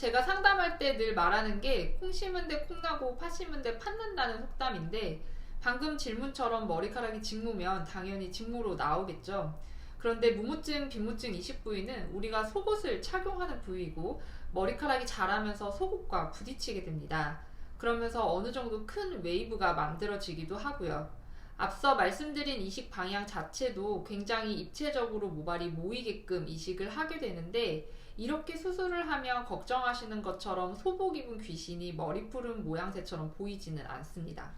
제가 상담할 때 늘 말하는 게 콩 심은 데 콩나고 팥 심은 데 팥난다는 속담인데, 방금 질문처럼 머리카락이 직무면 당연히 직무로 나오겠죠. 그런데 무무증, 빈무증 이식 부위는 우리가 속옷을 착용하는 부위이고 머리카락이 자라면서 속옷과 부딪히게 됩니다. 그러면서 어느 정도 큰 웨이브가 만들어지기도 하고요. 앞서 말씀드린 이식 방향 자체도 굉장히 입체적으로 모발이 모이게끔 이식을 하게 되는데, 이렇게 수술을 하면 걱정하시는 것처럼 소복 입은 귀신이 머리 푸른 모양새처럼 보이지는 않습니다.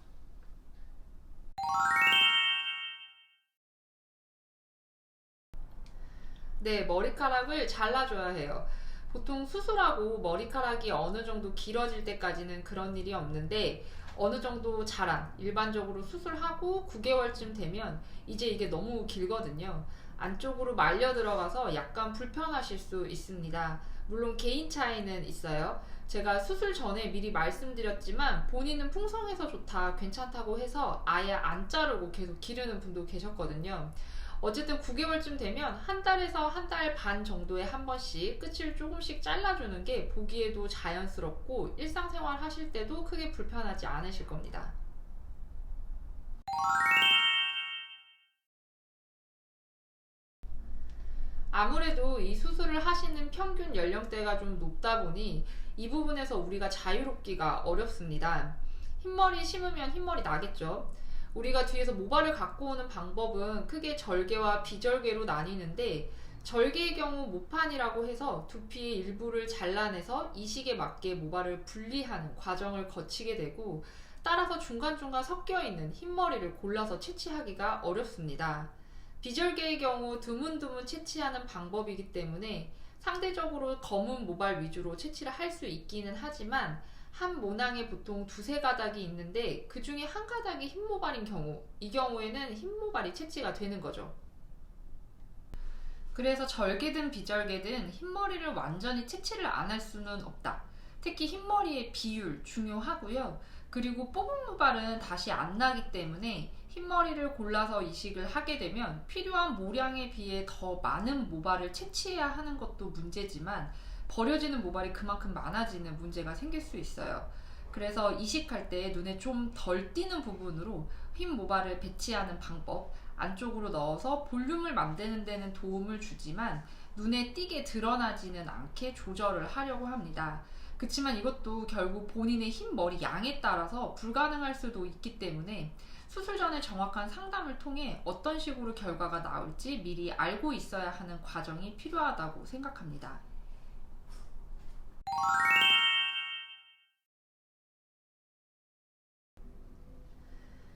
네, 머리카락을 잘라줘야 해요. 보통 수술하고 머리카락이 어느 정도 길어질 때까지는 그런 일이 없는데, 어느 정도 자란, 일반적으로 수술하고 9개월쯤 되면 이제 이게 너무 길거든요. 안쪽으로 말려 들어가서 약간 불편하실 수 있습니다. 물론 개인 차이는 있어요. 제가 수술 전에 미리 말씀드렸지만 본인은 풍성해서 좋다, 괜찮다고 해서 아예 안 자르고 계속 기르는 분도 계셨거든요. 어쨌든 9개월쯤 되면 한 달에서 한 달 반 정도에 한 번씩 끝을 조금씩 잘라주는 게 보기에도 자연스럽고 일상생활 하실 때도 크게 불편하지 않으실 겁니다. 아무래도 이 수술을 하시는 평균 연령대가 좀 높다 보니 이 부분에서 우리가 자유롭기가 어렵습니다. 흰머리 심으면 흰머리 나겠죠. 우리가 뒤에서 모발을 갖고 오는 방법은 크게 절개와 비절개로 나뉘는데, 절개의 경우 모판이라고 해서 두피의 일부를 잘라내서 이식에 맞게 모발을 분리하는 과정을 거치게 되고, 따라서 중간중간 섞여있는 흰머리를 골라서 채취하기가 어렵습니다. 비절개의 경우 드문드문 채취하는 방법이기 때문에 상대적으로 검은 모발 위주로 채취를 할 수 있기는 하지만, 한 모낭에 보통 두세 가닥이 있는데 그 중에 한 가닥이 흰 모발인 경우, 이 경우에는 흰 모발이 채취가 되는 거죠. 그래서 절개든 비절개든 흰머리를 완전히 채취를 안 할 수는 없다. 특히 흰머리의 비율 중요하고요. 그리고 뽑은 모발은 다시 안 나기 때문에 흰머리를 골라서 이식을 하게 되면 필요한 모량에 비해 더 많은 모발을 채취해야 하는 것도 문제지만, 버려지는 모발이 그만큼 많아지는 문제가 생길 수 있어요. 그래서 이식할 때 눈에 좀 덜 띄는 부분으로 흰 모발을 배치하는 방법, 안쪽으로 넣어서 볼륨을 만드는 데는 도움을 주지만 눈에 띄게 드러나지는 않게 조절을 하려고 합니다. 그치만 이것도 결국 본인의 흰 머리 양에 따라서 불가능할 수도 있기 때문에 수술 전에 정확한 상담을 통해 어떤 식으로 결과가 나올지 미리 알고 있어야 하는 과정이 필요하다고 생각합니다.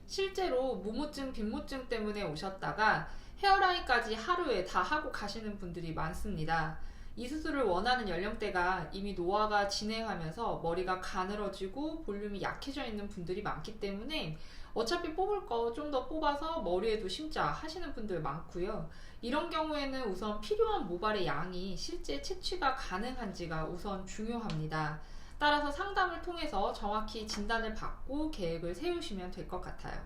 실제로 무무증, 빈무증 때문에 오셨다가 헤어라인까지 하루에 다 하고 가시는 분들이 많습니다. 이 수술을 원하는 연령대가 이미 노화가 진행하면서 머리가 가늘어지고 볼륨이 약해져 있는 분들이 많기 때문에 어차피 뽑을 거 좀 더 뽑아서 머리에도 심자 하시는 분들 많고요. 이런 경우에는 우선 필요한 모발의 양이 실제 채취가 가능한지가 우선 중요합니다. 따라서 상담을 통해서 정확히 진단을 받고 계획을 세우시면 될 것 같아요.